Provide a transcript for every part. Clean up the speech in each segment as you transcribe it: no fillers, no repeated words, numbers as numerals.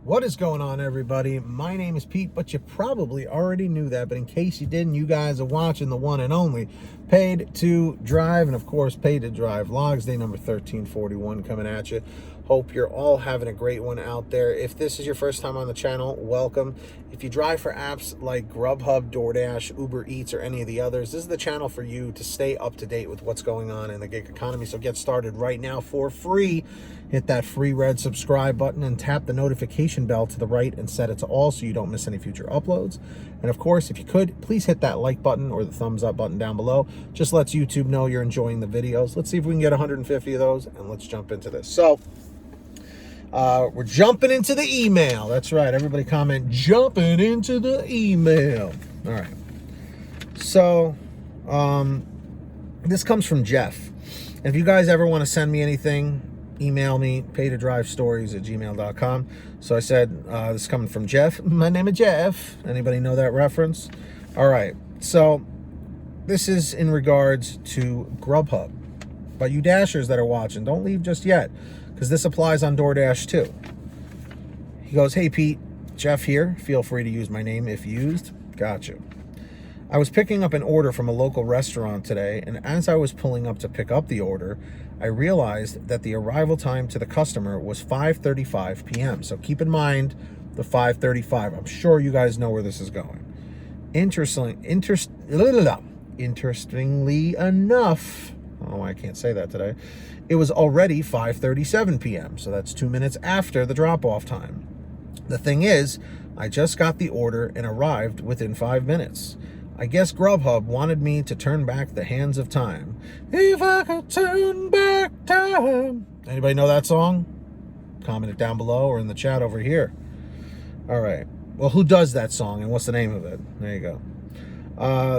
What is going on, everybody? My name is Pete, but you probably already knew that. But in case you didn't, you guys are watching the one and only Paid to Drive, and of course, Paid to Drive Vlogs, day number 1341 coming at you. Hope you're all having a great one out there. If this is your first time on the channel, welcome. If you drive for apps like GrubHub, DoorDash, Uber Eats, or any of the others, this is the channel for you to stay up to date with what's going on in the gig economy. So get started right now for free. Hit that free red subscribe button and tap the notification bell to the right and set it to all so you don't miss any future uploads. And of course, if you could, please hit that like button or the thumbs up button down below. Just lets YouTube know you're enjoying the videos. Let's see if we can get 150 of those, and let's jump into this. So we're jumping into the email. That's right. Everybody comment, jumping into the email. All right. So this comes from Jeff. And if you guys ever want to send me anything, email me, paydtodrivestories@gmail.com. So I said, this is coming from Jeff. My name is Jeff. Anybody know that reference? All right. So this is in regards to GrubHub. But you Dashers that are watching, don't leave just yet, because this applies on DoorDash too. He goes, hey Pete, Jeff here. Feel free to use my name if used. Gotcha. I was picking up an order from a local restaurant today, and as I was pulling up to pick up the order, I realized that the arrival time to the customer was 5:35 p.m. So keep in mind the 5:35. I'm sure you guys know where this is going. Interestingly enough, I don't know why I can't say that today, it was already 5:37 p.m. So that's 2 minutes after the drop-off time. The thing is, I just got the order and arrived within 5 minutes. I guess GrubHub wanted me to turn back the hands of time. If I could turn back time. Anybody know that song? Comment it down below or in the chat over here. All right. Well, who does that song and what's the name of it? There you go.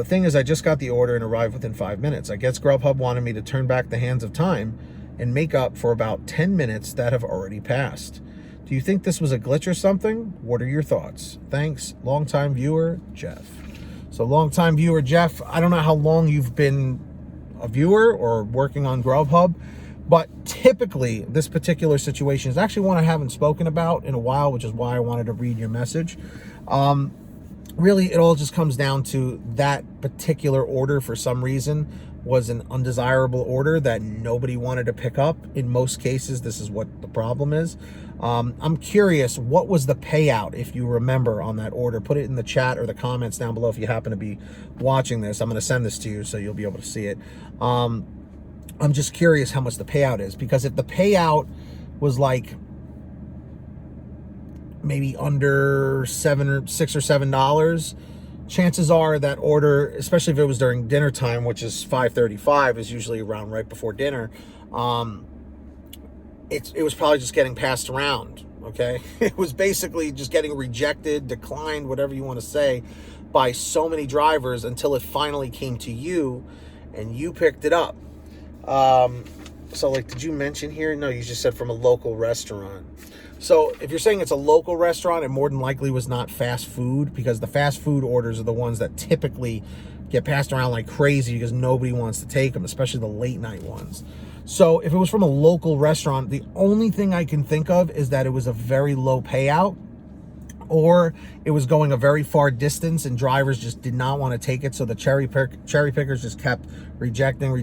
Thing is, I just got the order and arrived within 5 minutes. I guess GrubHub wanted me to turn back the hands of time and make up for about 10 minutes that have already passed. Do you think this was a glitch or something? What are your thoughts? Thanks, longtime viewer, Jeff. So longtime viewer, Jeff, I don't know how long you've been a viewer or working on GrubHub, but typically this particular situation is actually one I haven't spoken about in a while, which is why I wanted to read your message. Really, it all just comes down to that particular order for some reason was an undesirable order that nobody wanted to pick up. In most cases, this is what the problem is. I'm curious, what was the payout, if you remember, on that order? Put it in the chat or the comments down below if you happen to be watching this. I'm going to send this to you so you'll be able to see it. I'm just curious how much the payout is, because if the payout was like maybe under $6 or $7, chances are that order, especially if it was during dinner time, which is 5:35, is usually around right before dinner, it was probably just getting passed around, okay? It was basically just getting rejected, declined, whatever you want to say, by so many drivers until it finally came to you and you picked it up. So like, did you mention here? No, you just said from a local restaurant. So if you're saying it's a local restaurant, it more than likely was not fast food, because the fast food orders are the ones that typically get passed around like crazy because nobody wants to take them, especially the late night ones. So if it was from a local restaurant, the only thing I can think of is that it was a very low payout, or it was going a very far distance and drivers just did not want to take it. So the cherry pickers just kept rejecting, or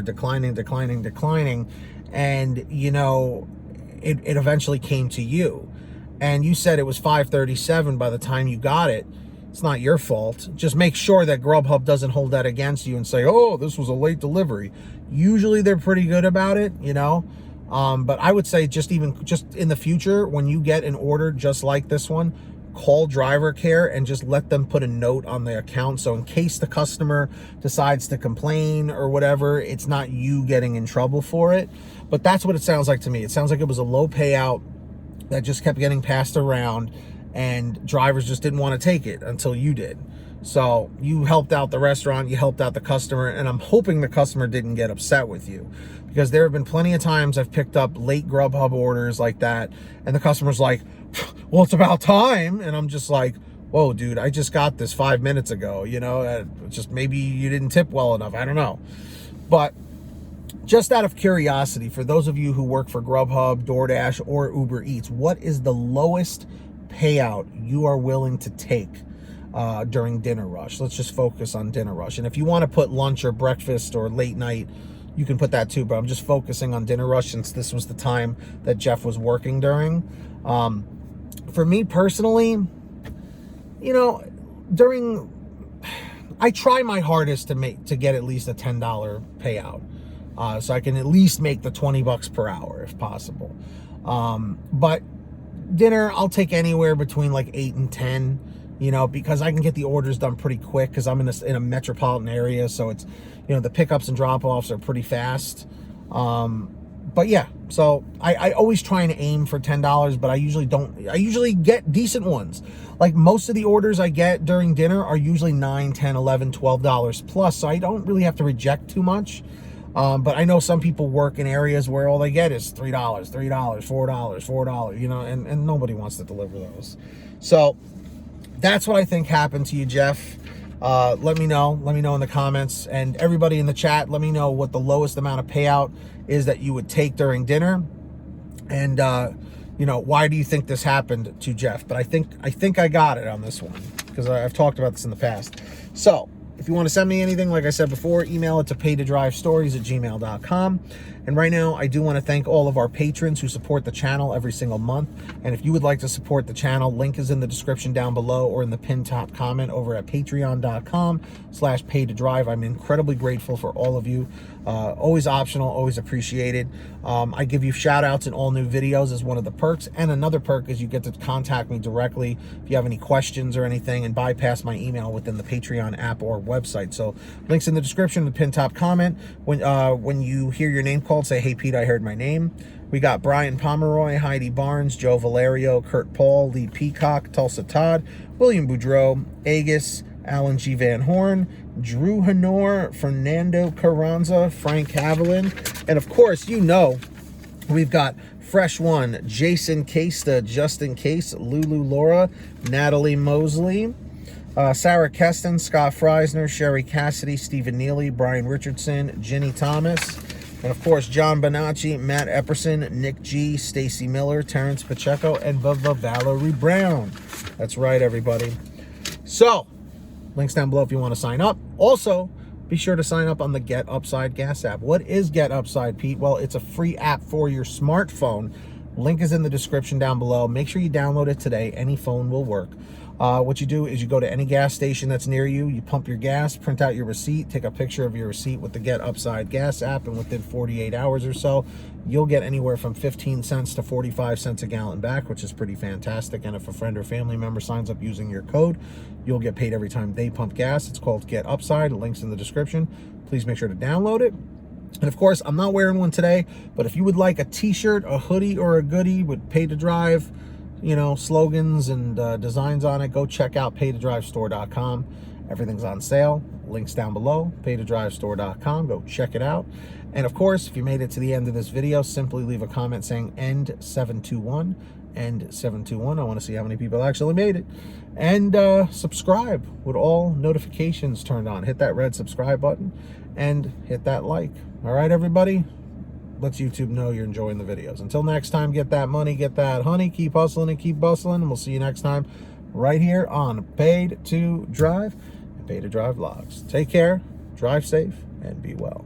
declining. And, you know, it eventually came to you. And you said it was 5:37 by the time you got it. It's not your fault. Just make sure that GrubHub doesn't hold that against you and say, oh, this was a late delivery. Usually they're pretty good about it, you know. But I would say just in the future, when you get an order just like this one, call driver care and just let them put a note on the account. So in case the customer decides to complain or whatever, it's not you getting in trouble for it. But that's what it sounds like to me. It sounds like it was a low payout that just kept getting passed around, and drivers just didn't want to take it until you did. So you helped out the restaurant, you helped out the customer, and I'm hoping the customer didn't get upset with you, because there have been plenty of times I've picked up late GrubHub orders like that, and the customer's like, well, it's about time. And I'm just like, whoa, dude, I just got this 5 minutes ago, you know, just maybe you didn't tip well enough. I don't know. But Just out of curiosity, for those of you who work for GrubHub, DoorDash, or Uber Eats, what is the lowest payout you are willing to take during dinner rush? Let's just focus on dinner rush. And if you want to put lunch or breakfast or late night, you can put that too, but I'm just focusing on dinner rush since this was the time that Jeff was working during. For me personally, you know, I try my hardest to get at least a $10 payout. So I can at least make the $20 per hour if possible. But dinner, I'll take anywhere between like 8 and 10, you know, because I can get the orders done pretty quick because I'm in a metropolitan area. So it's, you know, the pickups and drop-offs are pretty fast. But yeah, so I always try and aim for $10, but I usually get decent ones. Like most of the orders I get during dinner are usually $9, $10, $11, $12 plus. So I don't really have to reject too much. But I know some people work in areas where all they get is $3, $4, you know, and nobody wants to deliver those. So that's what I think happened to you, Jeff. Let me know in the comments, and everybody in the chat, let me know what the lowest amount of payout is that you would take during dinner. And, you know, why do you think this happened to Jeff? But I think I got it on this one because I've talked about this in the past. So if you want to send me anything, like I said before, email it to paytodrivestories@gmail.com. And right now, I do want to thank all of our patrons who support the channel every single month. And if you would like to support the channel, link is in the description down below or in the pinned top comment over at patreon.com/paytodrive. I'm incredibly grateful for all of you. Always optional, always appreciated. I give you shout outs in all new videos as one of the perks. And another perk is you get to contact me directly if you have any questions or anything and bypass my email within the Patreon app or website. So links in the description, the pinned top comment. When you hear your name called, say, "Hey Pete, I heard my name." We got Brian Pomeroy, Heidi Barnes, Joe Valerio, Kurt Paul, Lee Peacock, Tulsa Todd, William Boudreau, Agus, Alan G. Van Horn, Drew Hanor, Fernando Carranza, Frank Haviland, and of course, you know, we've got Fresh One, Jason Casta, Justin Case, Lulu Laura, Natalie Mosley, Sarah Keston, Scott Freisner, Sherry Cassidy, Stephen Neely, Brian Richardson, Ginny Thomas, and of course, John Bonacci, Matt Epperson, Nick G, Stacy Miller, Terrence Pacheco, and Valerie Brown. That's right, everybody. So, links down below if you want to sign up. Also, be sure to sign up on the Get Upside Gas app. What is Get Upside, Pete? Well, it's a free app for your smartphone. Link is in the description down below. Make sure you download it today. Any phone will work. What you do is you go to any gas station that's near you, you pump your gas, print out your receipt, take a picture of your receipt with the Get Upside Gas app, and within 48 hours or so, you'll get anywhere from 15 cents to 45 cents a gallon back, which is pretty fantastic. And if a friend or family member signs up using your code, you'll get paid every time they pump gas. It's called Get Upside. Links in the description. Please make sure to download it. And of course, I'm not wearing one today, but if you would like a t-shirt, a hoodie, or a goodie with Pay to Drive, you know, slogans and designs on it, go check out paytodrivestore.com. Everything's on sale. Links down below, paytodrivestore.com. Go check it out. And of course, if you made it to the end of this video, simply leave a comment saying end 721. End 721. I want to see how many people actually made it. And subscribe with all notifications turned on. Hit that red subscribe button and hit that like. All right, everybody? Lets YouTube know you're enjoying the videos. Until next time, get that money, get that honey, keep hustling and keep bustling, and we'll see you next time right here on Paid to Drive and Pay to Drive Vlogs. Take care, drive safe, and be well.